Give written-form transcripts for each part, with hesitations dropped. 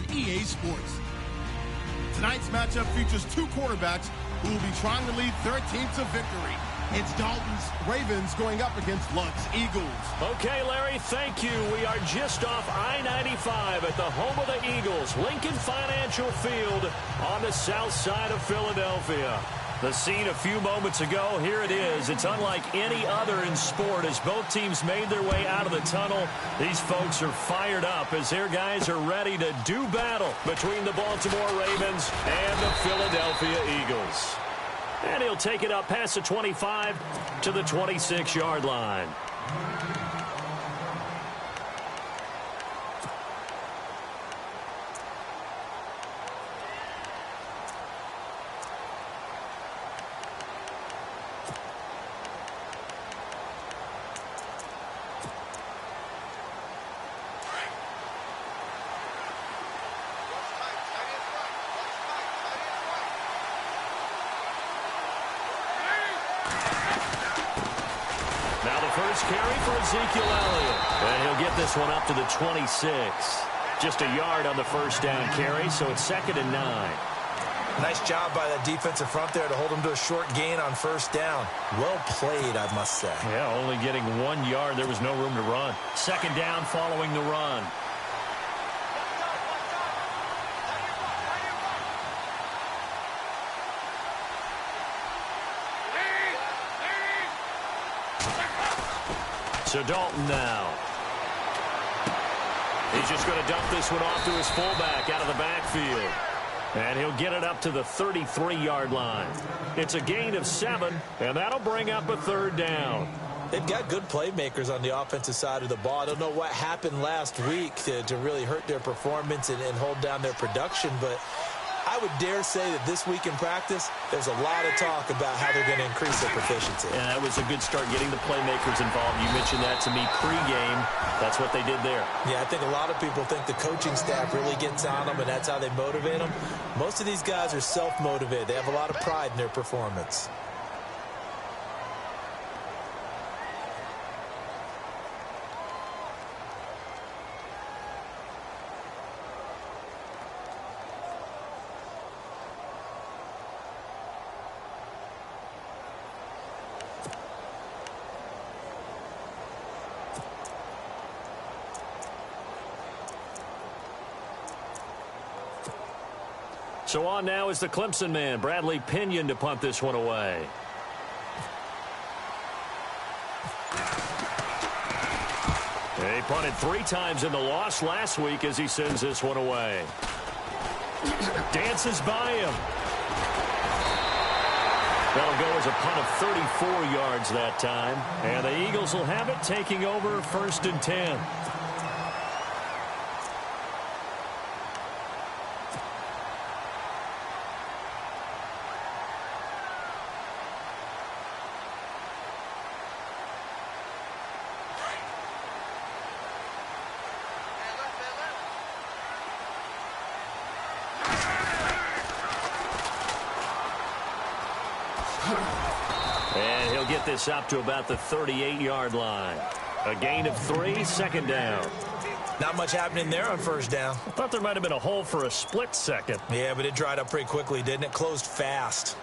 on EA Sports. Tonight's matchup features two quarterbacks who will be trying to lead their team to victory. It's Dalton's Ravens going up against Luck's Eagles. Okay, Larry, thank you. We are just off I-95 at the home of the Eagles, Lincoln Financial Field on the south side of Philadelphia. The scene a few moments ago, here it is. It's unlike any other in sport as both teams made their way out of the tunnel. These folks are fired up as their guys are ready to do battle between the Baltimore Ravens and the Philadelphia Eagles. And he'll take it up past the 25 to the 26-yard line. First carry for Ezekiel Elliott. And he'll get this one up to the 26. Just a yard on the first down carry, so it's 2nd and 9. Nice job by that defensive front there to hold him to a short gain on first down. Well played, I must say. Yeah, only getting 1 yard. There was no room to run. 2nd down following the run. So Dalton now. He's just going to dump this one off to his fullback out of the backfield. And he'll get it up to the 33-yard line. It's a gain of 7, and that'll bring up a 3rd down. They've got good playmakers on the offensive side of the ball. I don't know what happened last week to really hurt their performance and hold down their production, but I would dare say that this week in practice, there's a lot of talk about how they're going to increase their proficiency. And that was a good start, getting the playmakers involved. You mentioned that to me pregame. That's what they did there. Yeah, I think a lot of people think the coaching staff really gets on them, and that's how they motivate them. Most of these guys are self-motivated. They have a lot of pride in their performance. So on now is the Clemson man, Bradley Pinion, to punt this one away. He punted 3 times in the loss last week as he sends this one away. Dances by him. That'll go as a punt of 34 yards that time. And the Eagles will have it, taking over 1st and 10. And he'll get this up to about the 38-yard line. A gain of 3, 2nd down. Not much happening there on first down. I thought there might have been a hole for a split second. Yeah, but it dried up pretty quickly, didn't it? Closed fast.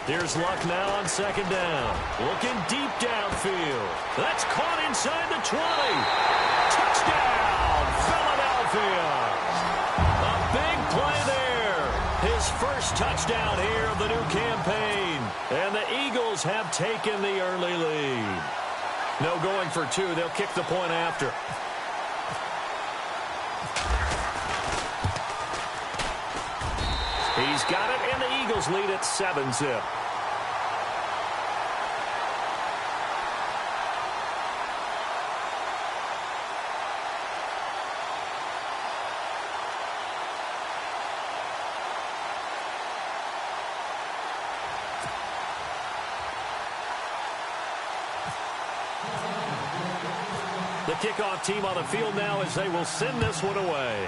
Here's Luck now on 2nd down. Looking deep downfield. That's caught inside the 20. Touchdown, Philadelphia. A big play there. His first touchdown here of the new campaign. And the Eagles have taken the early lead. No going for 2. They'll kick the point after. He's got it, and the Eagles lead at 7-zip. The kickoff team on the field now as they will send this one away.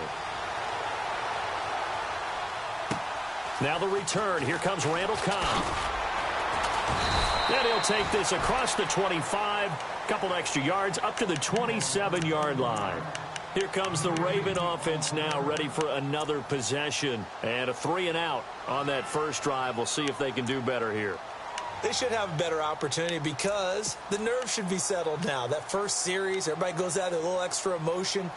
Now the return. Here comes Randall Cobb. And he'll take this across the 25. Couple extra yards up to the 27-yard line. Here comes the Raven offense now, ready for another possession. And a 3-and-out on that first drive. We'll see if they can do better here. They should have a better opportunity because the nerves should be settled now. That first series, everybody goes out with a little extra emotion.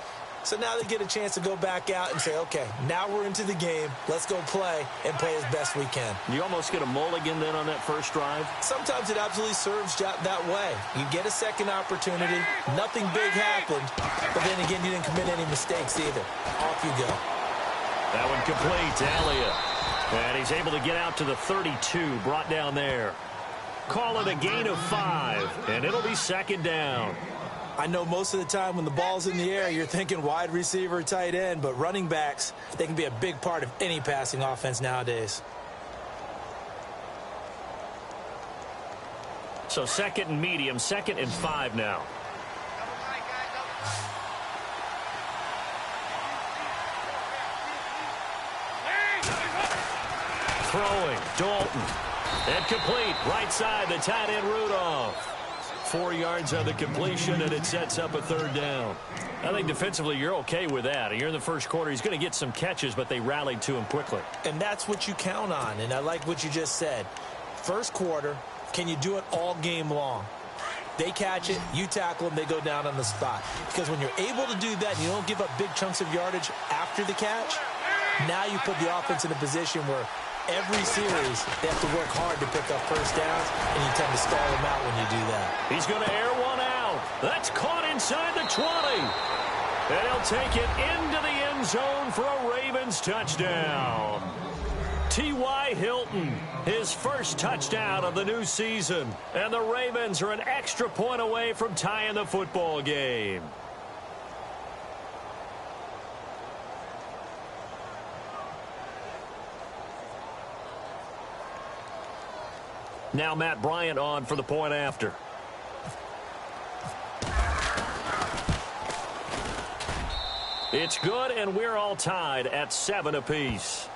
So now they get a chance to go back out and say, okay, now we're into the game. Let's go play and play as best we can. You almost get a mulligan then on that first drive? Sometimes it absolutely serves that way. You get a second opportunity. Nothing big happened. But then again, you didn't commit any mistakes either. Off you go. That one complete to Elliott. And he's able to get out to the 32, brought down there. Call it a gain of 5, and it'll be second down. I know most of the time when the ball's in the air, you're thinking wide receiver, tight end, but running backs, they can be a big part of any passing offense nowadays. So second and medium, 2nd and 5 now. Throwing, Dalton. And complete, right side, the tight end Rudolph. 4 yards on the completion, and it sets up a 3rd down. I think defensively you're okay with that. You're in the first quarter. He's going to get some catches, but they rallied to him quickly. And that's what you count on, and I like what you just said. First quarter, can you do it all game long? They catch it, you tackle them, they go down on the spot. Because when you're able to do that and you don't give up big chunks of yardage after the catch, now you put the offense in a position where every series, they have to work hard to pick up first downs, and you tend to stall them out when you do that. He's going to air one out. That's caught inside the 20. And he'll take it into the end zone for a Ravens touchdown. T.Y. Hilton, his first touchdown of the new season. And the Ravens are an extra point away from tying the football game. Now Matt Bryant on for the point after. It's good, and we're all tied at 7 apiece.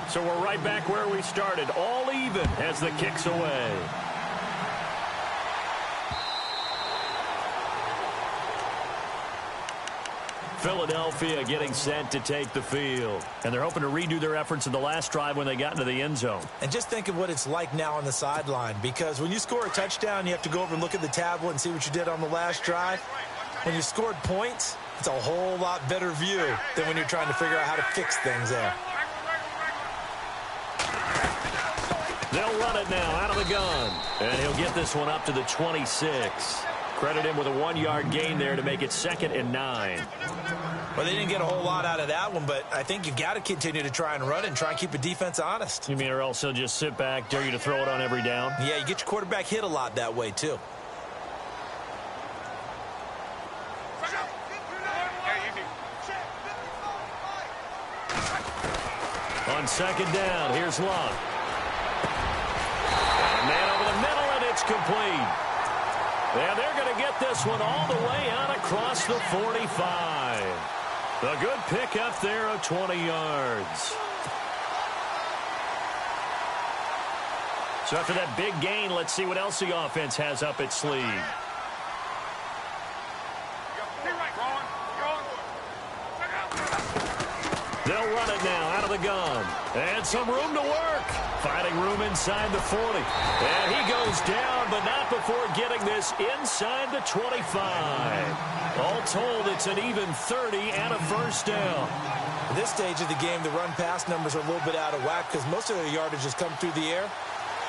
So we're right back where we started, all even as the kick's away. Philadelphia getting set to take the field. And they're hoping to redo their efforts in the last drive when they got into the end zone. And just think of what it's like now on the sideline, because when you score a touchdown, you have to go over and look at the tablet and see what you did on the last drive. When you scored points, it's a whole lot better view than when you're trying to figure out how to fix things there. They'll run it now out of the gun. And he'll get this one up to the 26. Credit him with a 1-yard gain there to make it 2nd and 9. Well, they didn't get a whole lot out of that one, but I think you've got to continue to try and run it and try and keep the defense honest. You mean or else he'll just sit back, dare you to throw it on every down? Yeah, you get your quarterback hit a lot that way, too. On 2nd down, here's Luck. Man over the middle, and it's complete. And they're going to get this one all the way out across the 45. A good pick up there of 20 yards. So after that big gain, let's see what else the offense has up its sleeve. They'll run it now out of the gun. And some room to work. Finding room inside the 40. And he goes down, but not before getting this inside the 25. All told, it's an even 30 and a first down. At this stage of the game, the run-pass numbers are a little bit out of whack because most of their yardage has come through the air.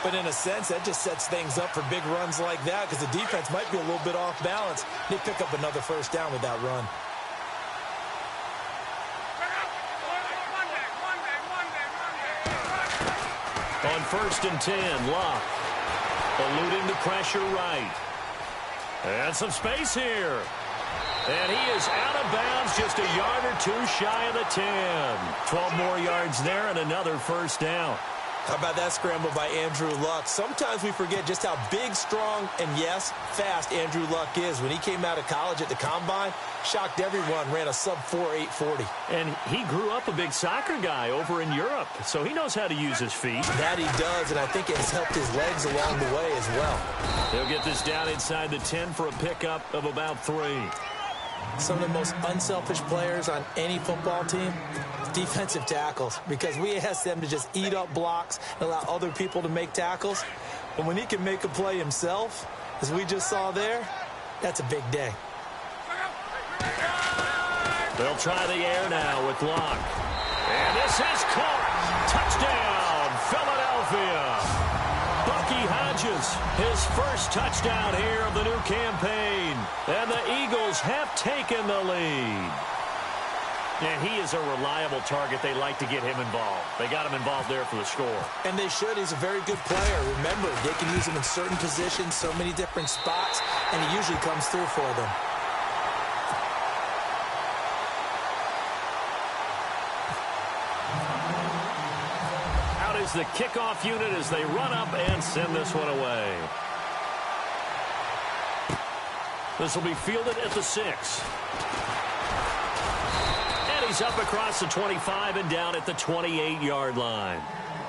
But in a sense, that just sets things up for big runs like that because the defense might be a little bit off balance. They pick up another first down with that run. On 1st and 10, Locke eluding the pressure right. And some space here. And he is out of bounds, just a yard or two shy of the 10. 12 more yards there and another first down. How about that scramble by Andrew Luck? Sometimes we forget just how big, strong, and, yes, fast Andrew Luck is. When he came out of college at the Combine, shocked everyone, ran a sub-4 840. And he grew up a big soccer guy over in Europe, so he knows how to use his feet. That he does, and I think it has helped his legs along the way as well. He'll get this down inside the 10 for a pickup of about 3. Some of the most unselfish players on any football team, defensive tackles, because we ask them to just eat up blocks and allow other people to make tackles. But when he can make a play himself, as we just saw there, that's a big day. They'll try the air now with Luck. And this is caught. Touchdown, Philadelphia. Bucky Hodges, his first touchdown here of the new campaign. And the Eagles have taken the lead. And he is a reliable target. They like to get him involved. They got him involved there for the score. And they should. He's a very good player. Remember, they can use him in certain positions, so many different spots, and he usually comes through for them. Out is the kickoff unit as they run up and send this one away. This will be fielded at the 6. He's up across the 25 and down at the 28-yard line.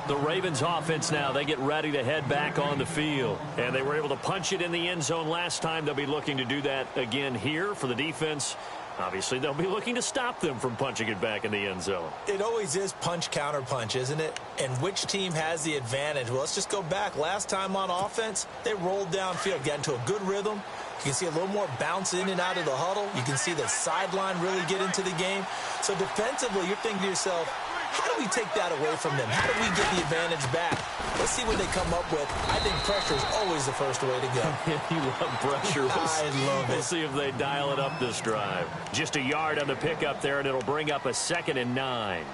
The Ravens offense now, they get ready to head back on the field. And they were able to punch it in the end zone last time. They'll be looking to do that again here for the defense. Obviously, they'll be looking to stop them from punching it back in the end zone. It always is punch, counter punch, isn't it? And which team has the advantage? Well, let's just go back. Last time on offense, they rolled downfield, got into a good rhythm. You can see a little more bounce in and out of the huddle. You can see the sideline really get into the game. So defensively, you're thinking to yourself, how do we take that away from them? How do we get the advantage back? Let's see what they come up with. I think pressure is always the first way to go. You love pressure. I love it. We'll see if they dial it up this drive. Just a yard on the pickup there, and it'll bring up a 2nd and 9.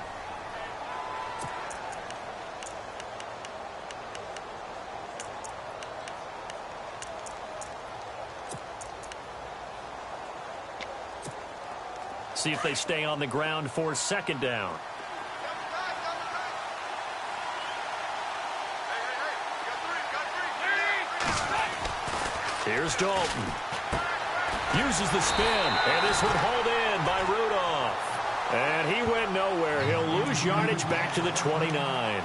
See if they stay on the ground for 2nd down. Here's Dalton. Uses the spin, and this one hauled in by Rudolph. And he went nowhere. He'll lose yardage back to the 29.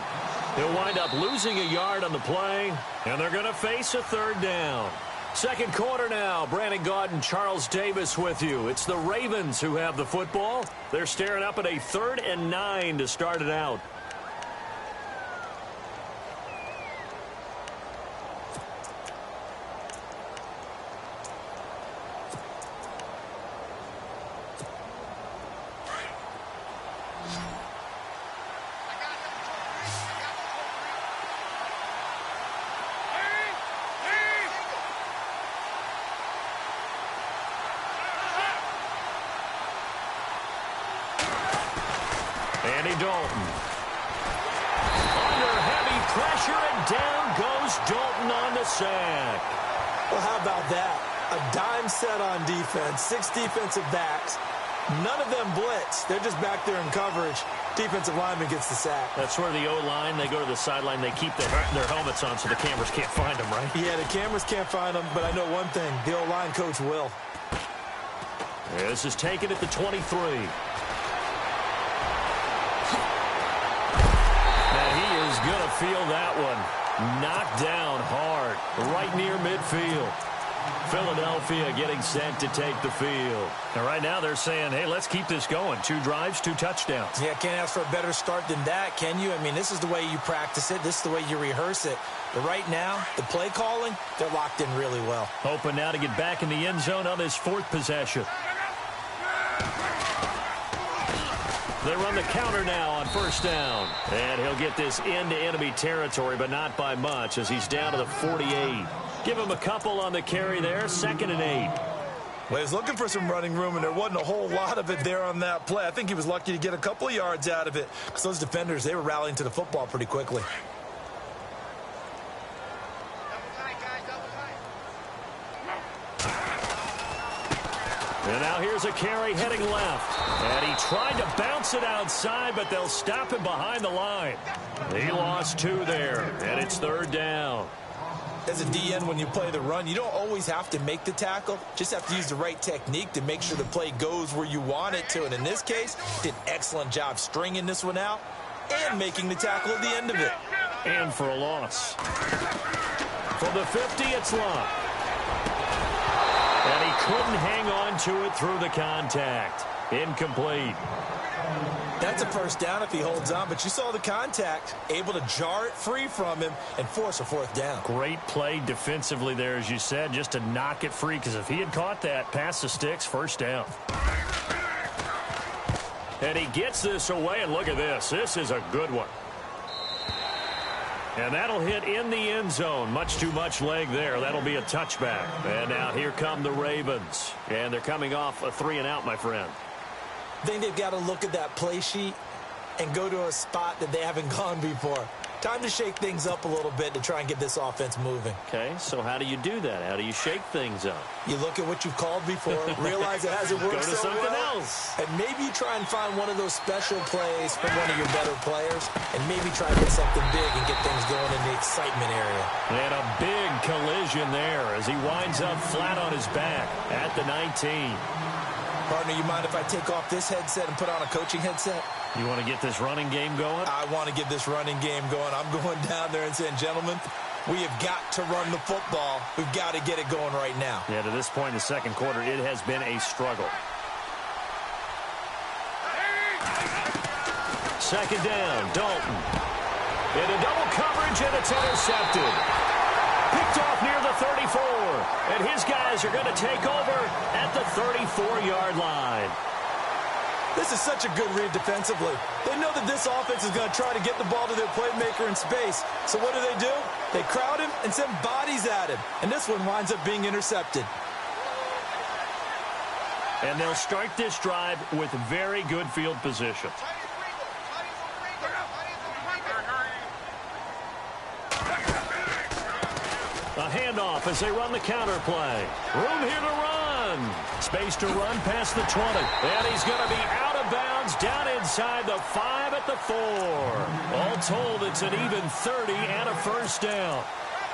He'll wind up losing a yard on the play, and they're going to face a 3rd down. Second quarter now. Brandon Gaudin, Charles Davis with you. It's the Ravens who have the football. They're staring up at a 3rd and 9 to start it out. Andy Dalton. Under heavy pressure, and down goes Dalton on the sack. Well, how about that? A dime set on defense, 6 defensive backs. None of them blitz. They're just back there in coverage. Defensive lineman gets the sack. That's where the O-line, they go to the sideline, they keep their helmets on so the cameras can't find them, right? Yeah, the cameras can't find them, but I know one thing. The O-line coach will. This is taken at the 23. Going to feel that one. Knocked down hard, right near midfield. Philadelphia getting set to take the field. And right now they're saying, hey, let's keep this going. 2 drives, 2 touchdowns. Yeah, can't ask for a better start than that, can you? I mean, this is the way you practice it. This is the way you rehearse it. But right now, the play calling, they're locked in really well. Hoping now to get back in the end zone on this 4th possession. They run the counter now on 1st down. And he'll get this into enemy territory, but not by much as he's down to the 48. Give him a couple on the carry there, 2nd and 8. Well, he's looking for some running room, and there wasn't a whole lot of it there on that play. I think he was lucky to get a couple of yards out of it because those defenders, they were rallying to the football pretty quickly. And now here's a carry heading left. And he tried to bounce it outside, but they'll stop him behind the line. He lost 2 there, and it's 3rd down. As a DN, when you play the run, you don't always have to make the tackle. Just have to use the right technique to make sure the play goes where you want it to. And in this case, did an excellent job stringing this one out and making the tackle at the end of it. And for a loss. From the 50, it's Love. And he couldn't hang on to it through the contact. Incomplete. That's a first down if he holds on, but you saw the contact, able to jar it free from him and force a 4th down. Great play defensively there, as you said, just to knock it free, because if he had caught that, past the sticks, 1st down. And he gets this away, and look at this. This is a good one. And that'll hit in the end zone. Much too much leg there. That'll be a touchback. And now here come the Ravens. And they're coming off a 3-and-out, my friend. I think they've got to look at that play sheet and go to a spot that they haven't gone before. Time to shake things up a little bit to try and get this offense moving. Okay, so how do you do that? How do you shake things up? You look at what you've called before, realize it hasn't worked so well. Go to something else. And maybe you try and find one of those special plays from one of your better players, and maybe try to hit something big and get things going in the excitement area. And a big collision there as he winds up flat on his back at the 19. Partner, you mind if I take off this headset and put on a coaching headset? You want to get this running game going? I want to get this running game going. I'm going down there and saying, gentlemen, we have got to run the football. We've got to get it going right now. Yeah, to this point in the second quarter, it has been a struggle. Second down, Dalton. Into double coverage, and it's intercepted. Picked off near the 34. And his guys are going to take over at the 34-yard line. This is such a good read defensively. They know that this offense is going to try to get the ball to their playmaker in space. So what do? They crowd him and send bodies at him. And this one winds up being intercepted. And they'll start this drive with very good field position. A handoff as they run the counter play. Room here to run. Space to run past the 20. And he's going to be out of bounds down inside the 5 at the 4. All told, it's an even 30 and a 1st down.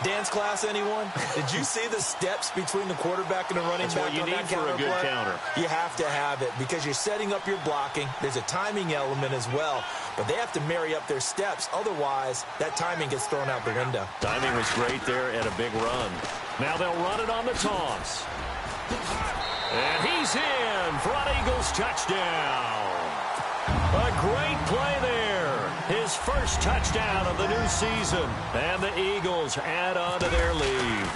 Dance class, anyone? Did you see the steps between the quarterback and the running back on that counter play? That's what you need for a good counter. You have to have it because you're setting up your blocking. There's a timing element as well. But they have to marry up their steps. Otherwise, that timing gets thrown out the window. Timing was great there at a big run. Now they'll run it on the toss. And he's in for an Eagles touchdown. A great play there. His first touchdown of the new season. And the Eagles add on to their lead.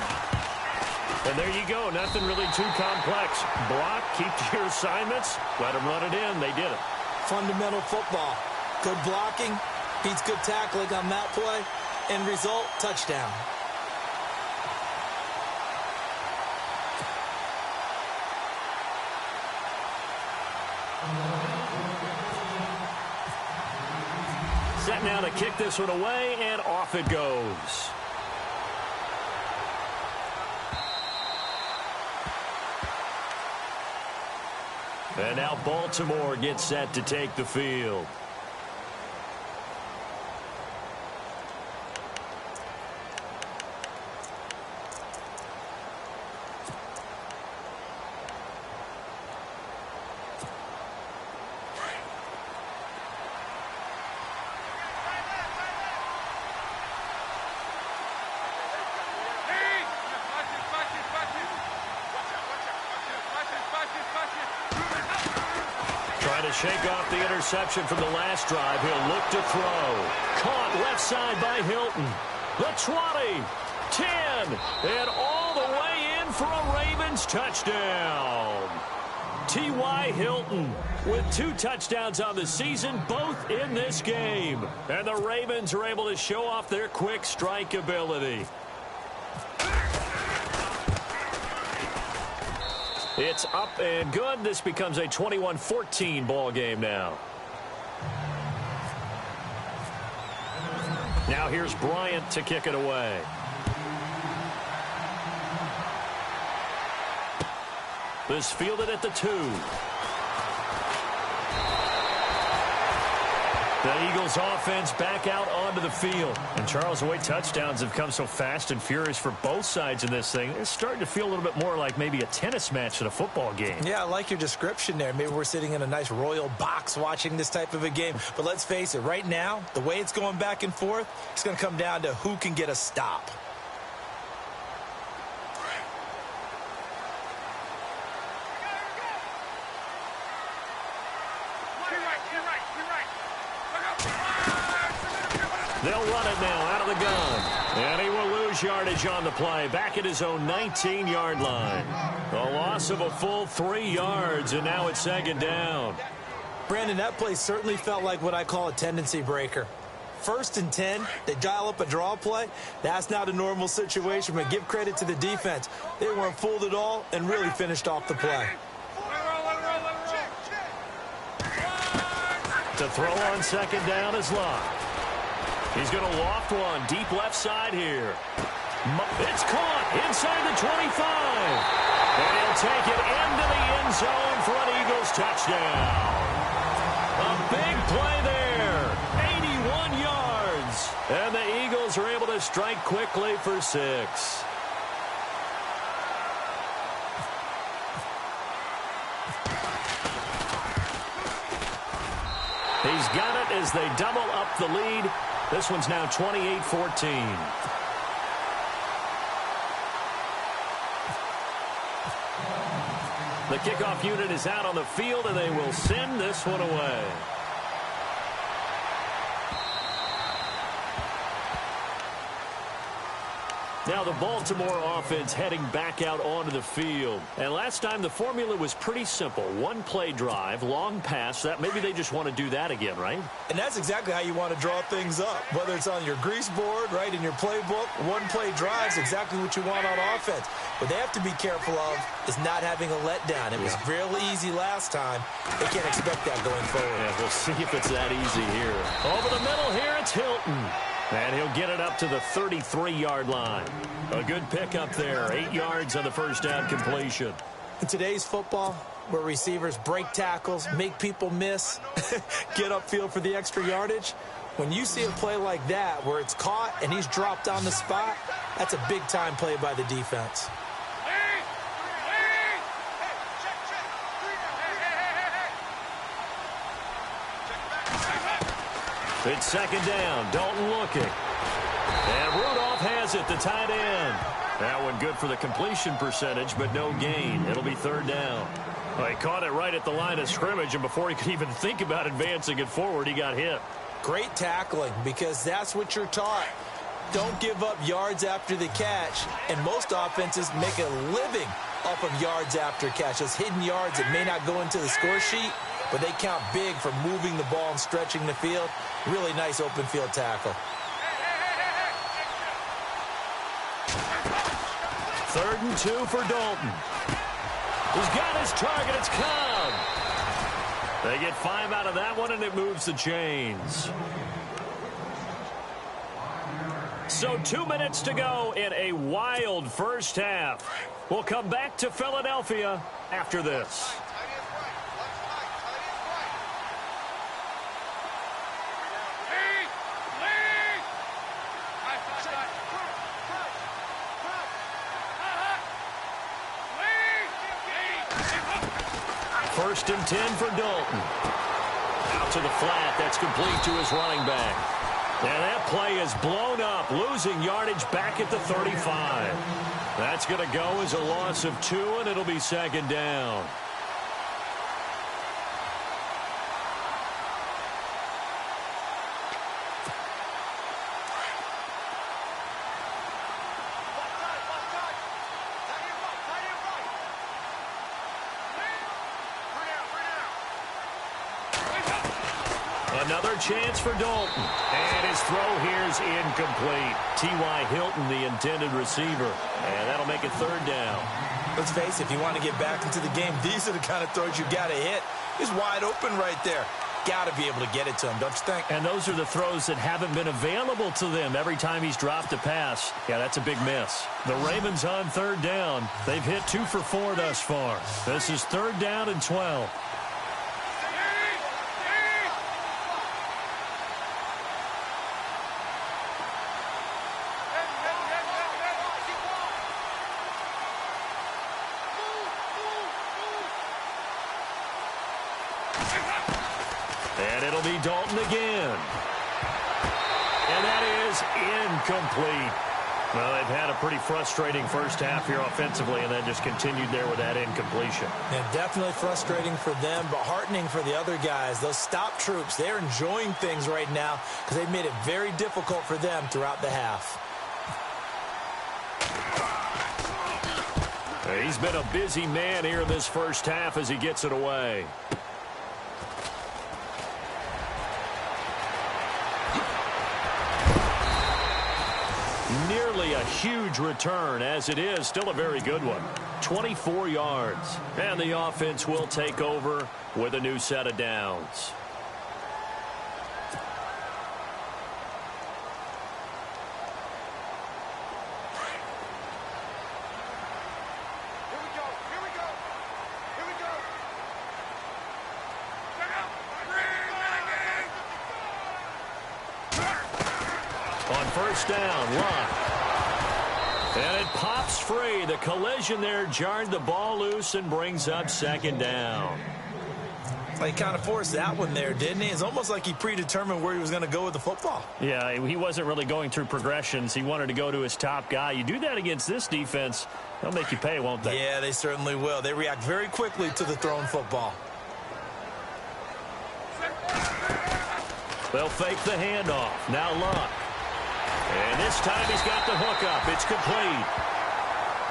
And there you go. Nothing really too complex. Block, keep to your assignments, let them run it in. They did it. Fundamental football. Good blocking beats good tackling on that play. End result, touchdown. Set now to kick this one away, and off it goes. And now Baltimore gets set to take the field. Shake off the interception from the last drive. He'll look to throw. Caught left side by Hilton. The 20, 10, and all the way in for a Ravens touchdown. T.Y. Hilton with 2 touchdowns on the season, both in this game. And the Ravens are able to show off their quick strike ability. It's up and good. This becomes a 21-14 ball game now. Now here's Bryant to kick it away. is fielded at the 2. The Eagles offense back out onto the field. And Charles, the way touchdowns have come so fast and furious for both sides in this thing, it's starting to feel a little bit more like maybe a tennis match than a football game. Yeah, I like your description there. Maybe we're sitting in a nice royal box watching this type of a game. But let's face it, right now, the way it's going back and forth, it's going to come down to who can get a stop. They'll run it now out of the gun. And he will lose yardage on the play. Back at his own 19-yard line. A loss of a full 3 yards, and now it's 2nd down. Brandon, that play certainly felt like what I call a tendency breaker. 1st and 10, they dial up a draw play. That's not a normal situation, but give credit to the defense. They weren't fooled at all and really finished off the play. To throw on 2nd down is Locke. He's going to loft one deep left side here. It's caught inside the 25. And he'll take it into the end zone for an Eagles touchdown. A big play there. 81 yards. And the Eagles are able to strike quickly for 6. He's got it as they double up the lead. This one's now 28-14. The kickoff unit is out on the field, and they will send this one away. Now the Baltimore offense heading back out onto the field. And last time the formula was pretty simple. One play drive, long pass. That maybe they just want to do that again, right? And that's exactly how you want to draw things up. Whether it's on your grease board, right, in your playbook, one play drive is exactly what you want on offense. What they have to be careful of is not having a letdown. It was real easy last time. They can't expect that going forward. Yeah, we'll see if it's that easy here. Over the middle here, it's Hilton. And he'll get it up to the 33-yard line. A good pickup there. 8 yards on the first down completion. In today's football, where receivers break tackles, make people miss, get upfield for the extra yardage, when you see a play like that where it's caught and he's dropped on the spot, that's a big-time play by the defense. It's 2nd down. Dalton looking. And Rudolph has it, the tight end. That one good for the completion percentage, but no gain. It'll be 3rd down. Well, he caught it right at the line of scrimmage, and before he could even think about advancing it forward, he got hit. Great tackling, because that's what you're taught. Don't give up yards after the catch, and most offenses make a living off of yards after catch. Those hidden yards that may not go into the score sheet, but they count big for moving the ball and stretching the field. Really nice open field tackle. 3rd and 2 for Dalton. He's got his target. It's Cobb. They get 5 out of that one, and it moves the chains. So 2 minutes to go in a wild first half. We'll come back to Philadelphia after this. First and 10 for Dalton. Out to the flat. That's complete to his running back. And that play is blown up, losing yardage back at the 35. That's going to go as a loss of 2, and it'll be 2nd down. Another chance for Dalton. And his throw here is incomplete. T.Y. Hilton, the intended receiver. And that'll make it 3rd down. Let's face it, if you want to get back into the game, these are the kind of throws you got to hit. He's wide open right there. got to be able to get it to him, don't you think? And those are the throws that haven't been available to them every time he's dropped a pass. Yeah, that's a big miss. The Ravens on third down. They've hit 2 for 4 thus far. This is 3rd down and 12. And it'll be Dalton again. And that is incomplete. Well, they've had a pretty frustrating first half here offensively, and then just continued there with that incompletion. And definitely frustrating for them, but heartening for the other guys. Those stop troops, they're enjoying things right now because they've made it very difficult for them throughout the half. He's been a busy man here in this first half as he gets it away. Nearly a huge return, as it is still a very good one. 24 yards. And the offense will take over with a new set of downs. On first down, Locke. And it pops free. The collision there jarred the ball loose and brings up 2nd down. He kind of forced that one there, didn't he? It's almost like he predetermined where he was going to go with the football. Yeah, he wasn't really going through progressions. He wanted to go to his top guy. You do that against this defense, they'll make you pay, won't they? Yeah, they certainly will. They react very quickly to the thrown football. They'll fake the handoff. Now Locke. And this time he's got the hook up. It's complete.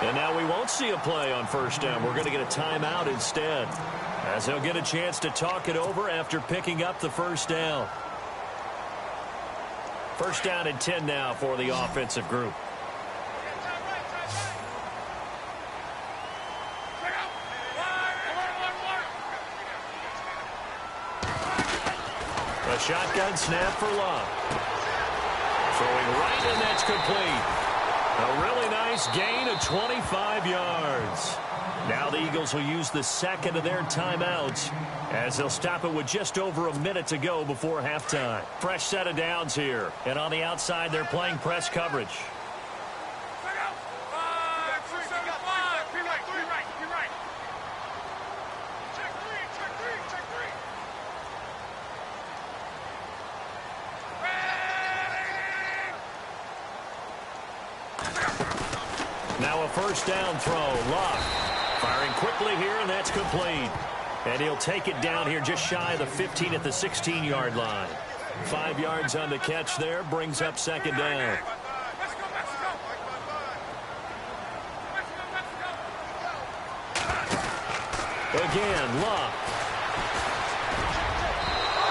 And now we won't see a play on first down. We're going to get a timeout instead, as he'll get a chance to talk it over after picking up the first down. First down and 10 now for the offensive group. A shotgun snap for Locke. Throwing right, and that's complete. A really nice gain of 25 yards. Now the Eagles will use the second of their timeouts, as they'll stop it with just over a minute to go before halftime. Fresh set of downs here. And on the outside, they're playing press coverage. Now a first down throw. Locke firing quickly here, and that's complete. And he'll take it down here just shy of the 15 at the 16-yard line. 5 yards on the catch there, brings up 2nd down. Again, Locke.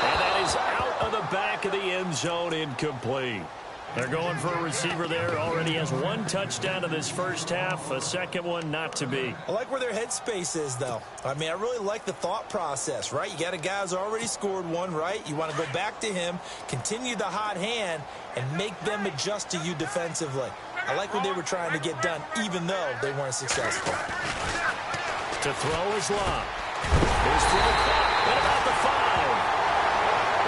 And that is out of the back of the end zone, incomplete. They're going for a receiver there. Already has 1 touchdown in this first half. A second one not to be. I like where their headspace is, though. I mean, I really like the thought process, right? You got a guy who's already scored 1, right? You want to go back to him, continue the hot hand, and make them adjust to you defensively. I like what they were trying to get done, even though they weren't successful. To throw is Locke. His throw caught at about the 5.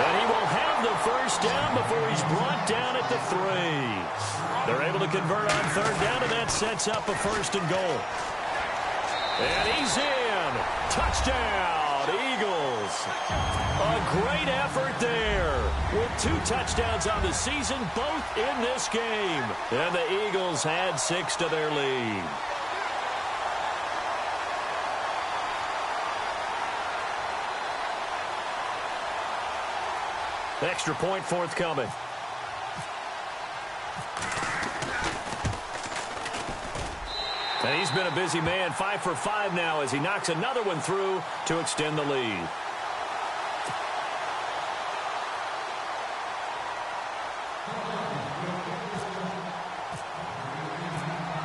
And he will have the first down before he's brought down at the 3. They're able to convert on third down, and that sets up a 1st and goal. And he's in. Touchdown, Eagles. A great effort there, with 2 touchdowns on the season, both in this game. And the Eagles add 6 to their lead. Extra point forthcoming. And he's been a busy man. 5 for 5 now as he knocks another one through to extend the lead.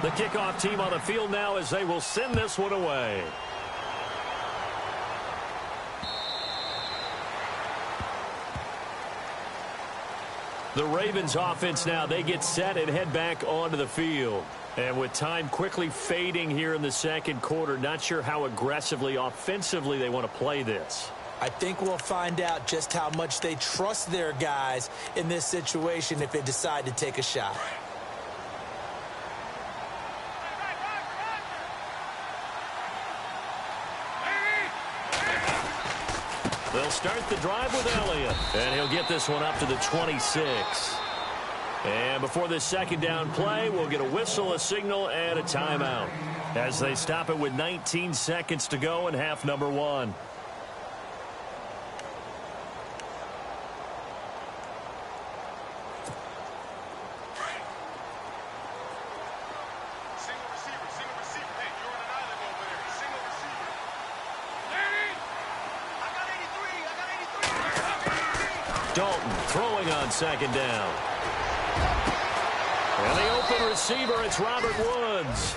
The kickoff team on the field now as they will send this one away. The Ravens offense now, they get set and head back onto the field. And with time quickly fading here in the second quarter, not sure how aggressively, offensively they want to play this. I think we'll find out just how much they trust their guys in this situation if they decide to take a shot. They'll start the drive with Elliott, and he'll get this one up to the 26. And before this second down play, we'll get a whistle, a signal, and a timeout as they stop it with 19 seconds to go in half number 1. Dalton throwing on second down. And the open receiver, it's Robert Woods.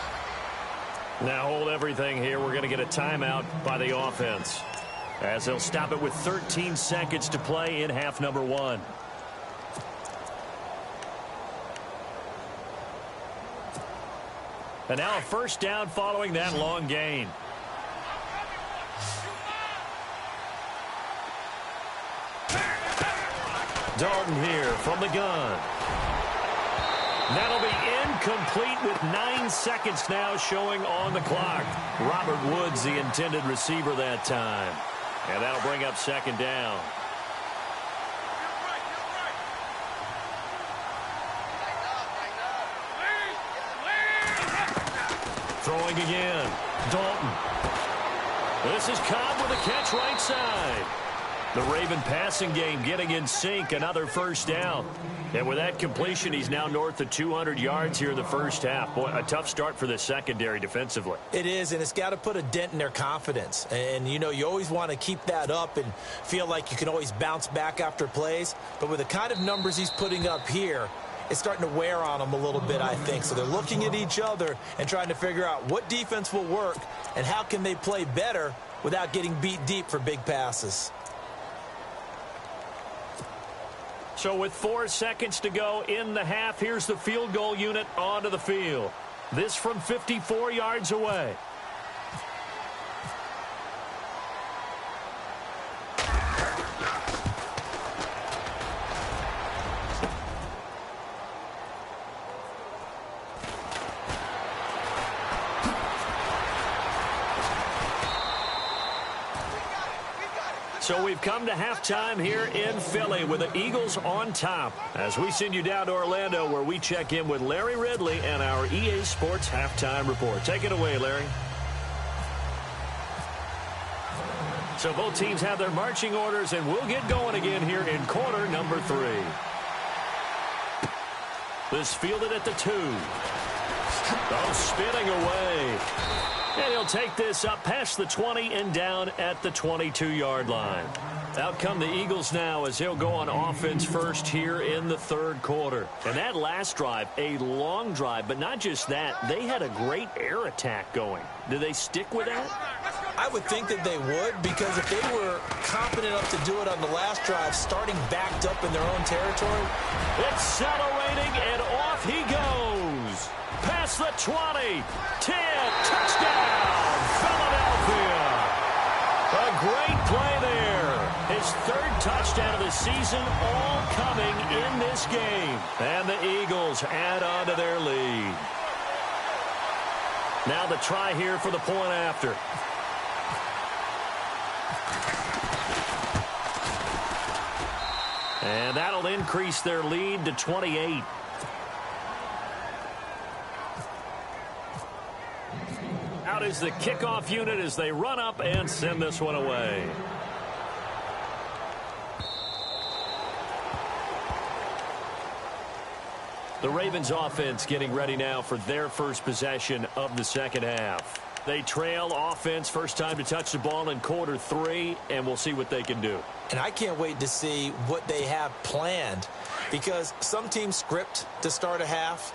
Now hold everything here. We're going to get a timeout by the offense, as they'll stop it with 13 seconds to play in half number 1. And now a first down following that long gain. Dalton here from the gun. That'll be incomplete with 9 seconds now showing on the clock. Robert Woods, the intended receiver that time. And that'll bring up second down. Throwing again. Dalton. This is Cobb with a catch right side. The Raven passing game getting in sync. Another first down. And with that completion, he's now north of 200 yards here in the first half. Boy, a tough start for the secondary defensively. It is, and it's got to put a dent in their confidence. And, you know, you always want to keep that up and feel like you can always bounce back after plays. But with the kind of numbers he's putting up here, it's starting to wear on them a little bit, I think. So they're looking at each other and trying to figure out what defense will work and how can they play better without getting beat deep for big passes. So with 4 seconds to go in the half, here's the field goal unit onto the field. This from 54 yards away. So we've come to halftime here in Philly with the Eagles on top as we send you down to Orlando, where we check in with Larry Ridley and our EA Sports Halftime Report. Take it away, Larry. So both teams have their marching orders, and we'll get going again here in quarter number 3. This fielded at the 2. Oh, spinning away. And he'll take this up past the 20 and down at the 22-yard line. Out come the Eagles now as he'll go on offense first here in the third quarter. And that last drive, a long drive, but not just that. They had a great air attack going. Do they stick with that? I would think that they would, because if they were confident enough to do it on the last drive, starting backed up in their own territory. Accelerating, and off he goes. Past the 20, 10, touchdown, Philadelphia. A great play there. His third touchdown of the season, all coming in this game. And the Eagles add on to their lead. Now the try here for the point after. And that'll increase their lead to 28. Out is the kickoff unit as they run up and send this one away. The Ravens offense getting ready now for their first possession of the second half. They trail offense, first time to touch the ball in quarter 3, and we'll see what they can do. And I can't wait to see what they have planned because some teams script to start a half.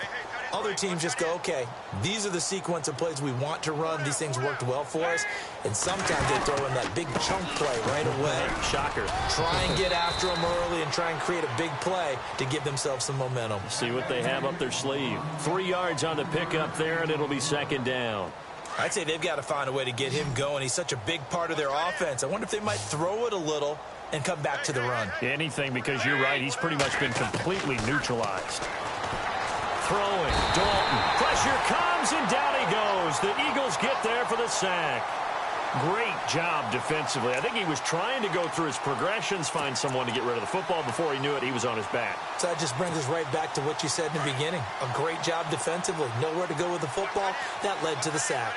Other teams just go, okay, these are the sequence of plays we want to run. These things worked well for us. And sometimes they throw in that big chunk play right away. Shocker. Try and get after them early and try and create a big play to give themselves some momentum. See what they have up their sleeve. 3 yards on the pickup there, and it'll be second down. I'd say they've got to find a way to get him going. He's such a big part of their offense. I wonder if they might throw it a little and come back to the run. Anything, because you're right. He's pretty much been completely neutralized. Throwing. Dalton. Pressure comes, and down he goes. The Eagles get there for the sack. Great job defensively. I think he was trying to go through his progressions, find someone to get rid of the football. Before he knew it, he was on his back. So that just brings us right back to what you said in the beginning. A great job defensively. Nowhere to go with the football. That led to the sack.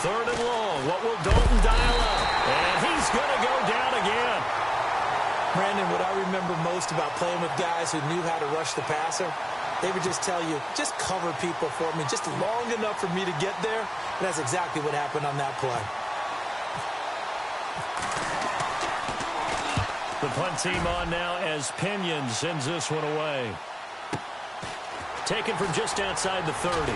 Third and long. What will Dalton dial up? And he's going to go down again. Brandon, what I remember most about playing with guys who knew how to rush the passer, they would just tell you, just cover people for me, just long enough for me to get there. And that's exactly what happened on that play. The punt team on now as i-kee10's sends this one away. Taken from just outside the 30.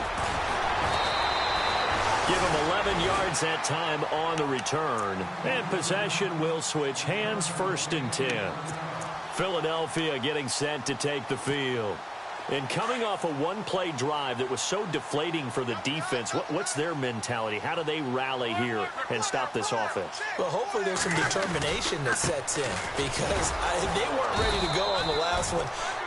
Give him 11 yards that time on the return. And possession will switch hands, 1st and 10. Philadelphia getting set to take the field. And coming off a one-play drive that was so deflating for the defense, what's their mentality? How do they rally here and stop this offense? Well, hopefully there's some determination that sets in, because they weren't ready to go on the last one.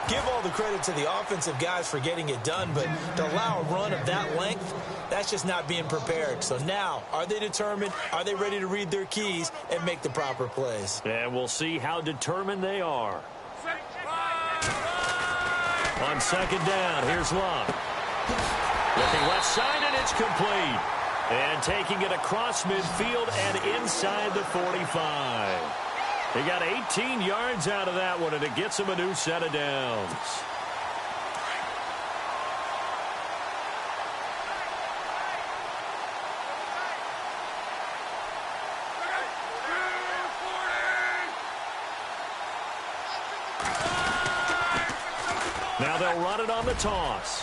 Give all the credit to the offensive guys for getting it done, but to allow a run of that length, that's just not being prepared. So now, are they determined? Are they ready to read their keys and make the proper plays? And we'll see how determined they are. On second down, here's Love. Looking left side, and it's complete. And taking it across midfield and inside the 45. He got 18 yards out of that one, and it gets him a new set of downs. Now they'll run it on the toss.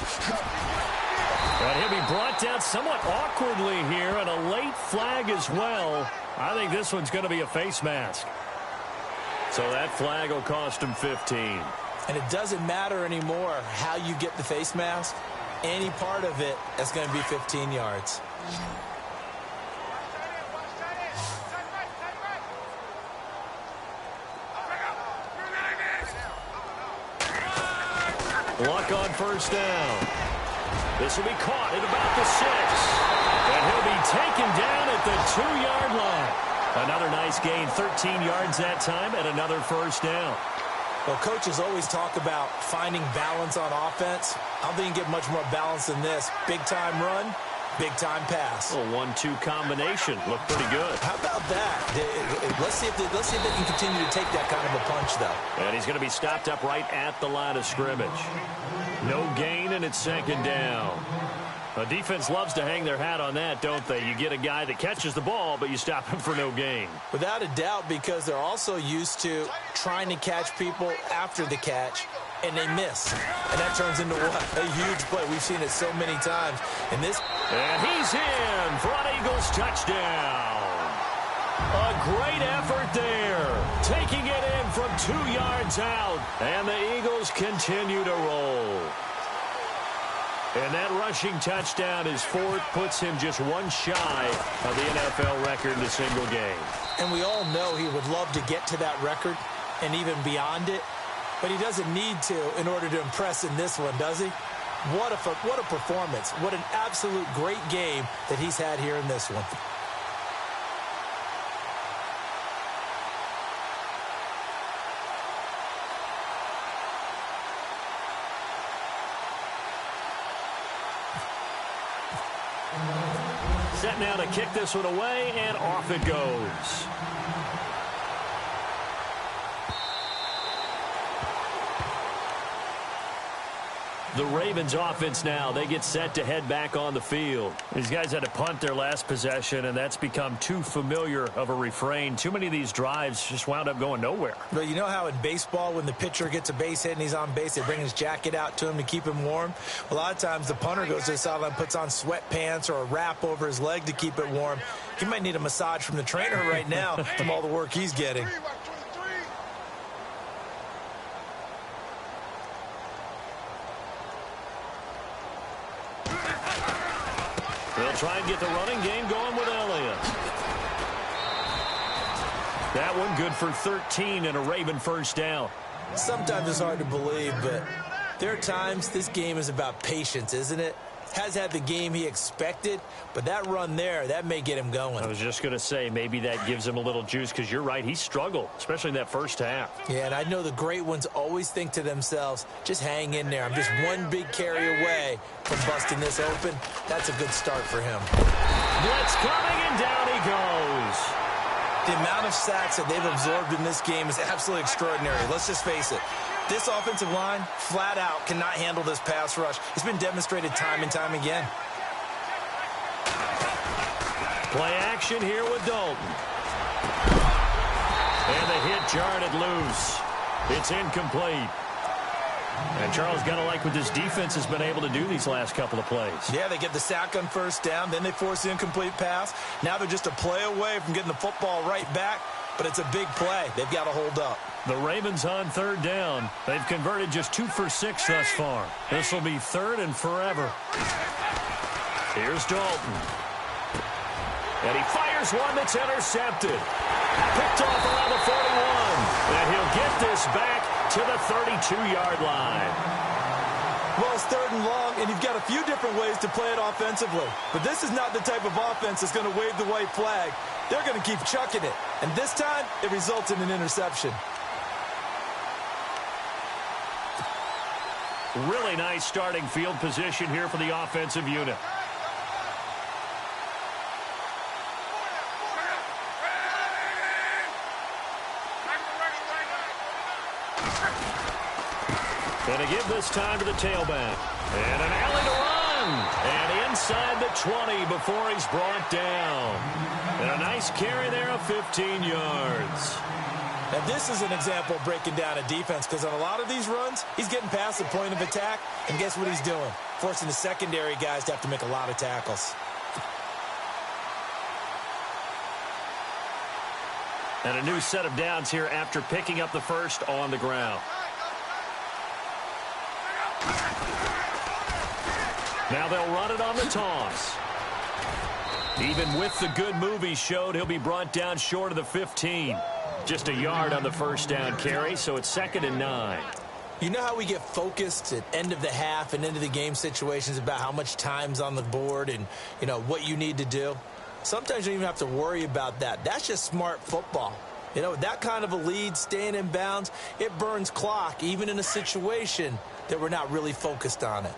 And he'll be brought down somewhat awkwardly here, and a late flag as well. I think this one's going to be a face mask. So that flag will cost him 15. And it doesn't matter anymore how you get the face mask. Any part of it is going to be 15 yards. Luck on first down. This will be caught at about the 6. And he'll be taken down at the 2-yard line. Another nice gain, 13 yards that time, and another first down. Well, coaches always talk about finding balance on offense. I don't think you can get much more balance than this. Big-time run, big-time pass. A 1-2 combination. Looked pretty good. How about that? Let's see if they can continue to take that kind of a punch, though. And he's going to be stopped up right at the line of scrimmage. No gain, and it's second down. The defense loves to hang their hat on that, don't they? You get a guy that catches the ball, but you stop him for no gain. Without a doubt, because they're also used to trying to catch people after the catch, and they miss. And that turns into what? A huge play. We've seen it so many times. And he's in for an Eagles touchdown. A great effort there. Taking it in from 2 yards out. And the Eagles continue to roll. And that rushing touchdown, his 4th, puts him just one shy of the NFL record in a single game. And we all know he would love to get to that record and even beyond it. But he doesn't need to in order to impress in this one, does he? What a performance. What an absolute great game that he's had here in this one. Set now to kick this one away, and off it goes. The Ravens offense now, they get set to head back on the field. These guys had to punt their last possession, and that's become too familiar of a refrain. Too many of these drives just wound up going nowhere. But you know how in baseball, when the pitcher gets a base hit and he's on base, they bring his jacket out to him to keep him warm? A lot of times the punter goes to the sideline, puts on sweatpants or a wrap over his leg to keep it warm. He might need a massage from the trainer right now from all the work he's getting. They'll try and get the running game going with Elliott. That one good for 13 and a Raven first down. Sometimes it's hard to believe, but there are times this game is about patience, isn't it? Has had the game he expected, but that run there, that may get him going. I was just going to say, maybe that gives him a little juice, because you're right, he struggled, especially in that first half. Yeah, and I know the great ones always think to themselves, just hang in there. I'm just one big carry away from busting this open. That's a good start for him. Blitz coming, and down he goes. The amount of sacks that they've absorbed in this game is absolutely extraordinary. Let's just face it. This offensive line, flat out, cannot handle this pass rush. It's been demonstrated time and time again. Play action here with Dalton. And the hit jarred it loose. It's incomplete. And Charles, got to like what this defense has been able to do these last couple of plays. Yeah, they get the sack on first down, then they force the incomplete pass. Now they're just a play away from getting the football right back, but it's a big play. They've got to hold up. The Ravens on third down. They've converted just 2 for 6 thus far. This will be third and forever. Here's Dalton. And he fires one that's intercepted. Picked off around the 41. And he'll get this back to the 32-yard line. Well, it's third and long, and you've got a few different ways to play it offensively. But this is not the type of offense that's going to wave the white flag. They're going to keep chucking it. And this time, it results in an interception. Really nice starting field position here for the offensive unit. Going to give this time to the tailback. And an alley to run. And inside the 20 before he's brought down. And a nice carry there of 15 yards. And this is an example of breaking down a defense, because on a lot of these runs, he's getting past the point of attack, and guess what he's doing? Forcing the secondary guys to have to make a lot of tackles. And a new set of downs here after picking up the first on the ground. Now they'll run it on the toss. Even with the good move he showed, he'll be brought down short of the 15. Just a yard on the first down carry, so it's 2nd and 9. You know how we get focused at end of the half and into the game situations about how much time's on the board and, you know, what you need to do? Sometimes you don't even have to worry about that. That's just smart football. You know, with that kind of a lead, staying in bounds, it burns clock, even in a situation that we're not really focused on it.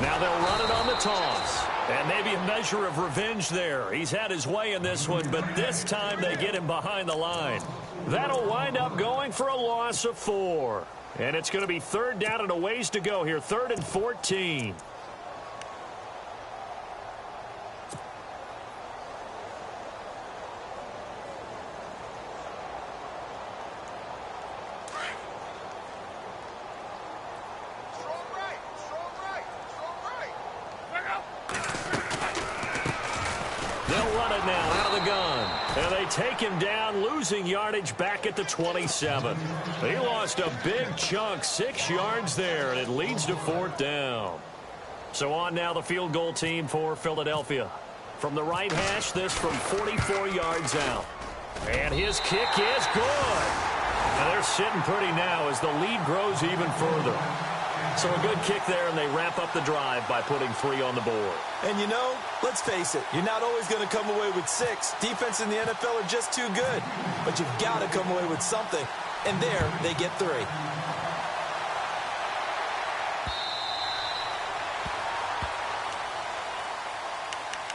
Now they'll run it on the toss. And maybe a measure of revenge there. He's had his way in this one, but this time they get him behind the line. That'll wind up going for a loss of 4. And it's going to be third down and a ways to go here. 3rd and 14. Take him down, losing yardage back at the 27. He lost a big chunk, 6 yards there, and it leads to 4th down. So on now the field goal team for Philadelphia. From the right hash, this from 44 yards out. And his kick is good. Now they're sitting pretty now as the lead grows even further. So a good kick there, and they wrap up the drive by putting 3 on the board. And you know, let's face it, you're not always going to come away with 6. Defense in the NFL are just too good. But you've got to come away with something. And there, they get 3.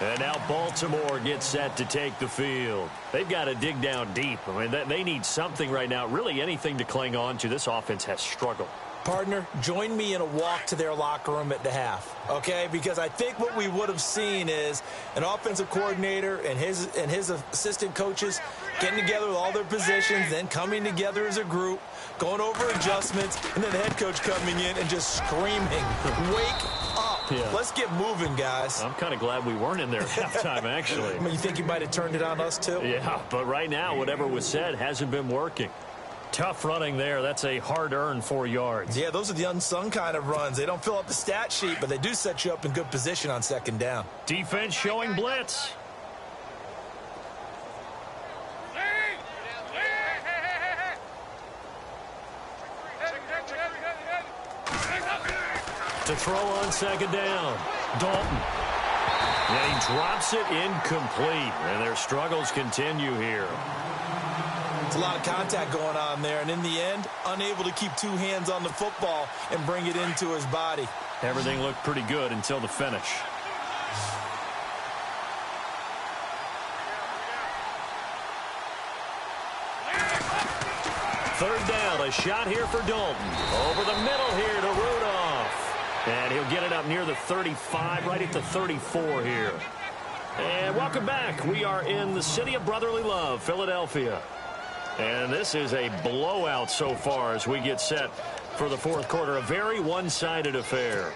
And now Baltimore gets set to take the field. They've got to dig down deep. I mean, they need something right now, really anything to cling on to. This offense has struggled. Partner, join me in a walk to their locker room at the half, okay? Because I think what we would have seen is an offensive coordinator and his assistant coaches getting together with all their positions, then coming together as a group, going over adjustments, and then the head coach coming in and just screaming, "Wake up. Yeah. Let's get moving, guys." I'm kind of glad we weren't in there at halftime, actually. I mean, you think you might have turned it on us, too? Yeah, but right now, whatever was said hasn't been working. Tough running there. That's a hard-earned 4 yards. Yeah, those are the unsung kind of runs. They don't fill up the stat sheet, but they do set you up in good position on second down. Defense showing blitz. To throw on second down. Dalton. And he drops it incomplete. And their struggles continue here. It's a lot of contact going on there, and in the end, unable to keep two hands on the football and bring it into his body. Everything looked pretty good until the finish. Third down, a shot here for Dalton. Over the middle here to Rudolph. And he'll get it up near the 35, right at the 34 here. And welcome back. We are in the city of brotherly love, Philadelphia. And this is a blowout so far as we get set for the fourth quarter. A very one-sided affair.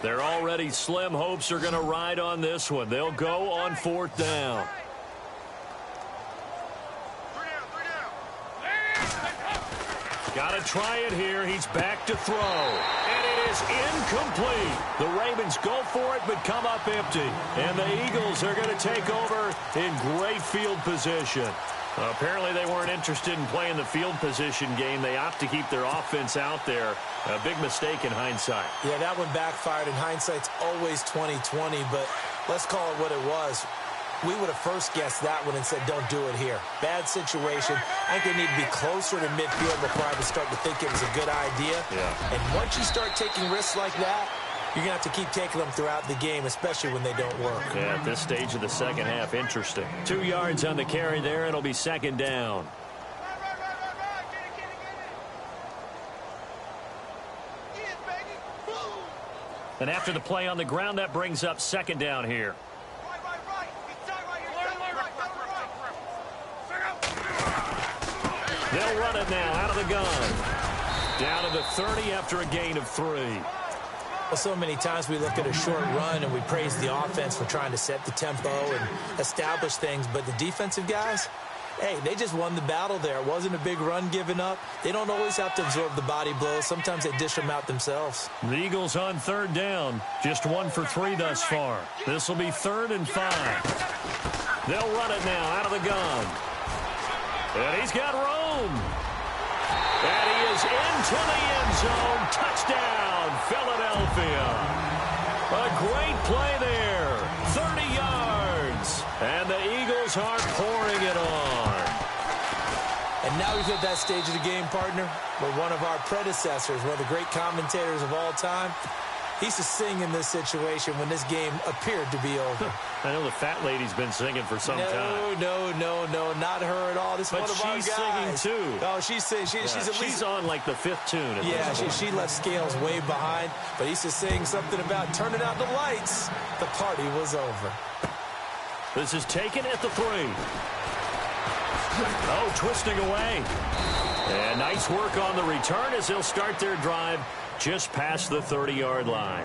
Their already slim hopes are going to ride on this one. They'll go on fourth down. Got to try it here. He's back to throw. And it is incomplete. The Ravens go for it but come up empty. And the Eagles are going to take over in great field position. Apparently they weren't interested in playing the field position game. They opt to keep their offense out there. A big mistake in hindsight. Yeah, that one backfired. In hindsight's always 20/20, but let's call it what it was. We would have first guessed that one and said, don't do it here. Bad situation. I think they need to be closer to midfield before I would start to think it was a good idea. Yeah. And once you start taking risks like that, you're going to have to keep taking them throughout the game, especially when they don't work. Yeah, at this stage of the second half, interesting. 2 yards on the carry there. It'll be second down. And after the play on the ground, that brings up second down here. They'll run it now out of the gun. Down to the 30 after a gain of 3. Well, so many times we look at a short run and we praise the offense for trying to set the tempo and establish things. But the defensive guys, hey, they just won the battle there. It wasn't a big run given up. They don't always have to absorb the body blows. Sometimes they dish them out themselves. The Eagles on third down. Just 1 for 3 thus far. This will be 3rd and 5. They'll run it now out of the gun. And he's got room. And he is into the end zone. Touchdown, Philadelphia. A great play there. 30 yards. And the Eagles are pouring it on. And now we've hit that stage of the game, partner, where one of our predecessors, one of the great commentators of all time, he used to sing in this situation when this game appeared to be over. I know the fat lady's been singing for some time. No, not her at all. This is one of our guys. But she's singing, too. Oh, she's singing. She's on, like, the 5th tune. Yeah, she left Scales way behind. But he used to sing something about turning out the lights. The party was over. This is taken at the 3. Oh, twisting away. And nice work on the return as they'll start their drive just past the 30-yard line.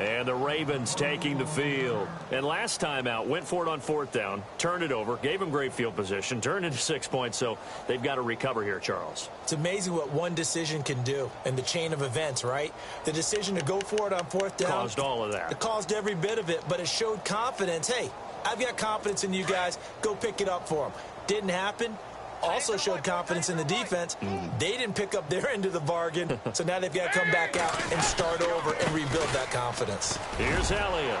And the Ravens taking the field. And last time out, went for it on 4th down, turned it over, gave them great field position, turned into 6 points, so they've got to recover here, Charles. It's amazing what one decision can do in the chain of events, right? The decision to go for it on 4th down caused all of that. It caused every bit of it, but it showed confidence. Hey, I've got confidence in you guys. Go pick it up for them. Didn't happen. Also showed confidence in the defense. They didn't pick up their end of the bargain, so now they've got to come back out and start over and rebuild that confidence. Here's Elliott.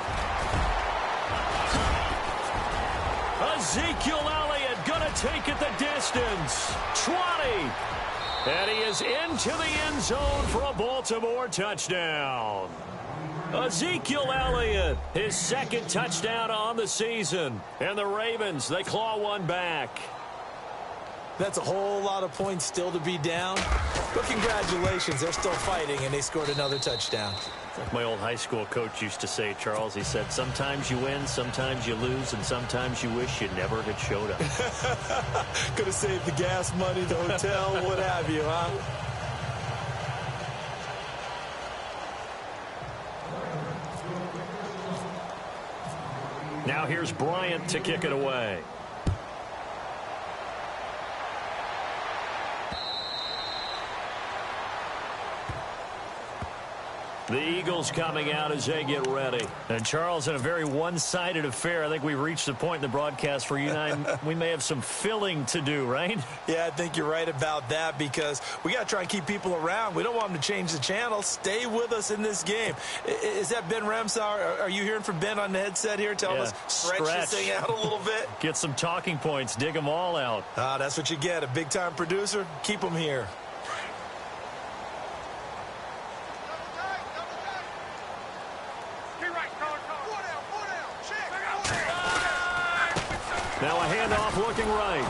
Ezekiel Elliott going to take it the distance. 20. And he is into the end zone for a Baltimore touchdown. Ezekiel Elliott, his second touchdown on the season. And the Ravens, they claw one back. That's a whole lot of points still to be down. But congratulations, they're still fighting, and they scored another touchdown. Like my old high school coach used to say, Charles, he said, sometimes you win, sometimes you lose, and sometimes you wish you never had showed up. Could have saved the gas money, the hotel, what have you, huh? Now here's Bryant to kick it away. The Eagles coming out as they get ready. And, Charles, in a very one-sided affair, I think we've reached the point in the broadcast where you and I, we may have some filling to do, right? Yeah, I think you're right about that because we got to try and keep people around. We don't want them to change the channel. Stay with us in this game. Is that Ben Ramsauer? Are you hearing from Ben on the headset here? Tell us, stretch this thing out a little bit. Get some talking points. Dig them all out. That's what you get. A big-time producer. Keep them here. Now a handoff looking right.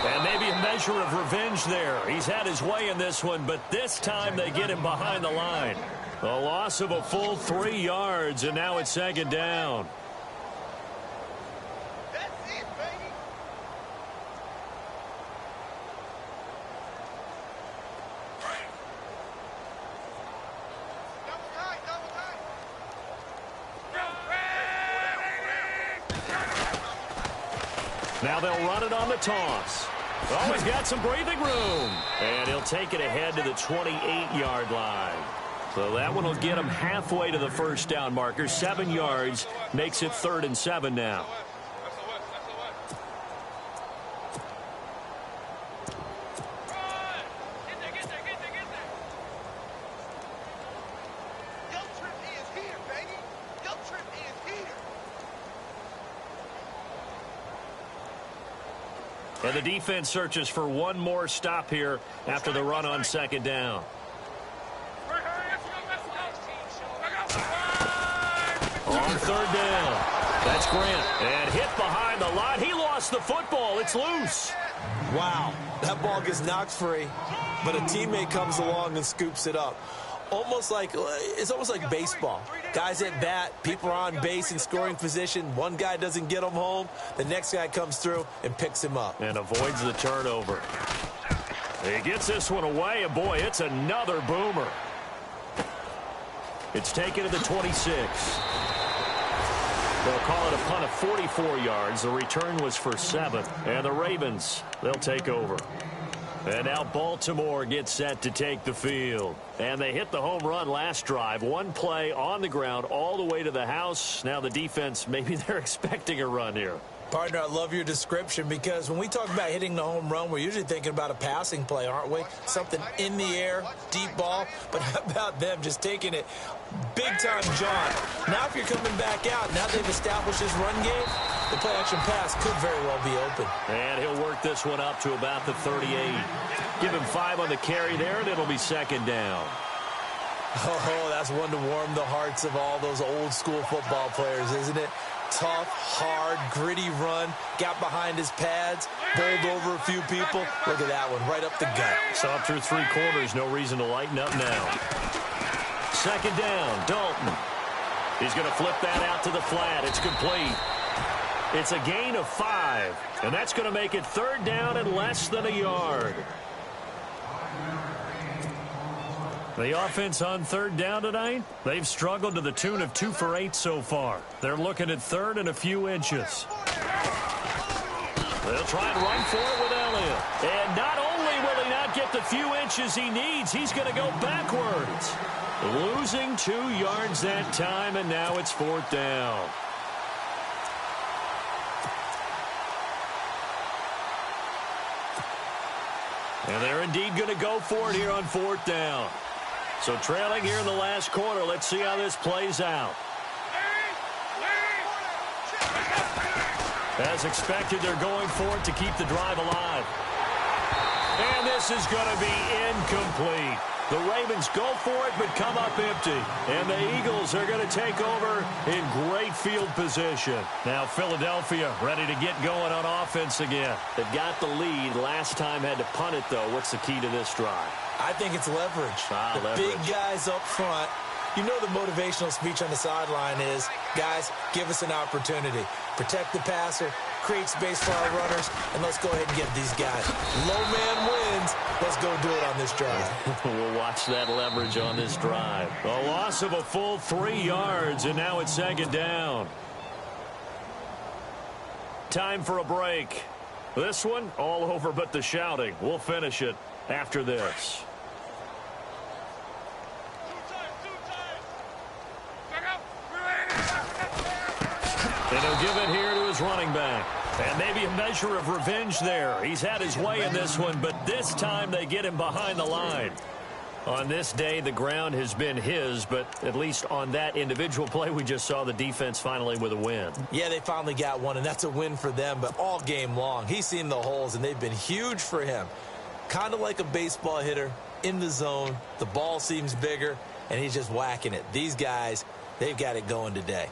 And maybe a measure of revenge there. He's had his way in this one, but this time they get him behind the line. A loss of a full 3 yards, and now it's second down. That's it, baby. Double tight, double tight. Now they'll run it on the toss. Oh, he's got some breathing room. And he'll take it ahead to the 28-yard line. So that one will get him halfway to the first down marker. 7 yards makes it 3rd and 7 now. And the defense searches for one more stop here after the run on second down. On third down, that's Grant. And hit behind the line. He lost the football. It's loose. Wow, that ball gets knocked free, but a teammate comes along and scoops it up. It's almost like baseball. Guys at bat, people are on base in scoring position. One guy doesn't get him home. The next guy comes through and picks him up. And avoids the turnover. He gets this one away, and boy, it's another boomer. It's taken to the 26. They'll call it a punt of 44 yards. The return was for 7. And the Ravens, they'll take over. And now Baltimore gets set to take the field. And they hit the home run last drive. One play on the ground all the way to the house. Now the defense, maybe they're expecting a run here. Partner, I love your description because when we talk about hitting the home run, we're usually thinking about a passing play, aren't we? Something in the air, deep ball. But how about them just taking it big-time John? Now if you're coming back out, now they've established this run game, the play-action pass could very well be open. And he'll work this one up to about the 38. Give him 5 on the carry there, and it'll be second down. Oh, that's one to warm the hearts of all those old-school football players, isn't it? Tough, hard, gritty run, got behind his pads, bowled over a few people. Look at that one, right up the gut. Saw through 3 quarters, no reason to lighten up now. Second down, Dalton. He's going to flip that out to the flat. It's complete. It's a gain of 5, and that's going to make it 3rd down and less than a yard. The offense on 3rd down tonight, they've struggled to the tune of 2 for 8 so far. They're looking at 3rd and a few inches. They'll try and run for it with Elliott. And not only will he not get the few inches he needs, he's going to go backwards. Losing 2 yards that time, and now it's 4th down. And they're indeed going to go for it here on 4th down. So trailing here in the last quarter. Let's see how this plays out. As expected, they're going for it to keep the drive alive. And this is going to be incomplete. The Ravens go for it, but come up empty. And the Eagles are going to take over in great field position. Now Philadelphia ready to get going on offense again. They've got the lead. Last time had to punt it, though. What's the key to this drive? I think it's leverage. Big guys up front. You know the motivational speech on the sideline is, guys, give us an opportunity. Protect the passer, create space for our runners, and let's go ahead and get these guys. Low man wins. Let's go do it on this drive. We'll watch that leverage on this drive. A loss of a full 3 yards, and now it's second down. Time for a break. This one, all over but the shouting. We'll finish it after this. And he'll give it here to his running back. And maybe a measure of revenge there. He's had his way in this one, but this time they get him behind the line. On this day, the ground has been his, but at least on that individual play, we just saw the defense finally with a win. Yeah, they finally got one, and that's a win for them, but all game long, he's seen the holes, and they've been huge for him. Kind of like a baseball hitter in the zone. The ball seems bigger, and he's just whacking it. These guys, they've got it going today.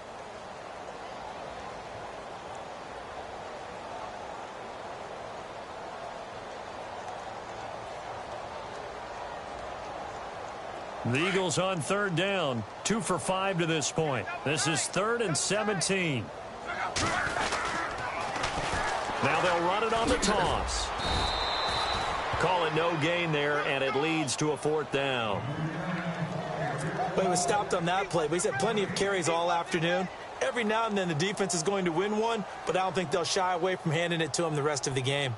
The Eagles on third down, 2 for 5 to this point. This is 3rd and 17. Now they'll run it on the toss. Call it no gain there, and it leads to a 4th down. But he was stopped on that play, but he's had plenty of carries all afternoon. Every now and then the defense is going to win one, but I don't think they'll shy away from handing it to him the rest of the game.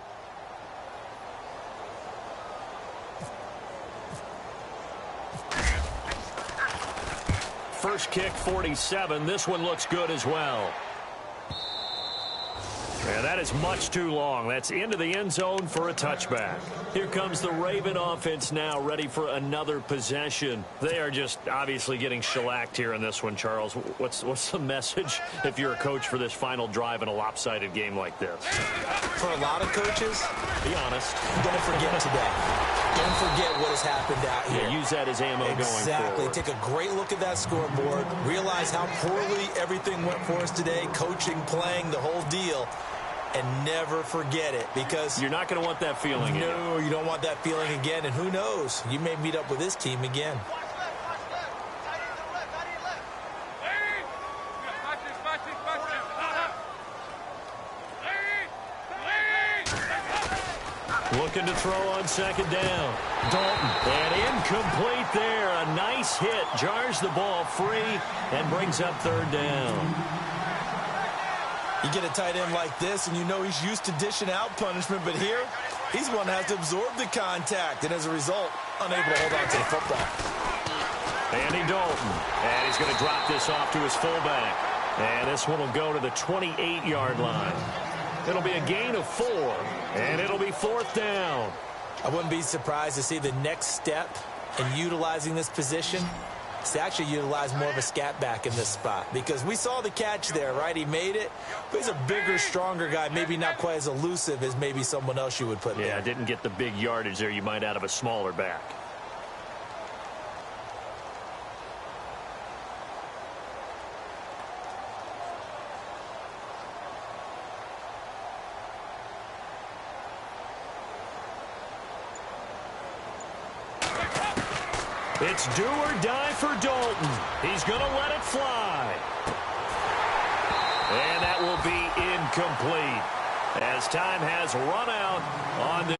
First kick, 47. This one looks good as well. And that is much too long. That's into the end zone for a touchback. Here comes the Raven offense now, ready for another possession. They are just obviously getting shellacked here in this one, Charles. What's the message if you're a coach for this final drive in a lopsided game like this? For a lot of coaches, be honest, don't forget today. Don't forget what has happened out here. Yeah, use that as ammo going forward. Exactly. Take a great look at that scoreboard. Realize how poorly everything went for us today. Coaching, playing, the whole deal. And never forget it, because you're not going to want that feeling again. No, you don't want that feeling again. And who knows? You may meet up with this team again. Looking to throw on second down. Dalton. And incomplete there. A nice hit. Jars the ball free and brings up 3rd down. You get a tight end like this, and you know he's used to dishing out punishment, but here, he's one that has to absorb the contact, and as a result, unable to hold on to the football. Andy Dalton. And he's going to drop this off to his fullback. And this one will go to the 28-yard line. It'll be a gain of 4, and it'll be 4th down. I wouldn't be surprised to see the next step in utilizing this position is to actually utilize more of a scat back in this spot, because we saw the catch there, right? He made it, but he's a bigger, stronger guy, maybe not quite as elusive as maybe someone else you would put there. Yeah, didn't get the big yardage there you might out of a smaller back. It's do or die for Dalton. He's going to let it fly. And that will be incomplete as time has run out on the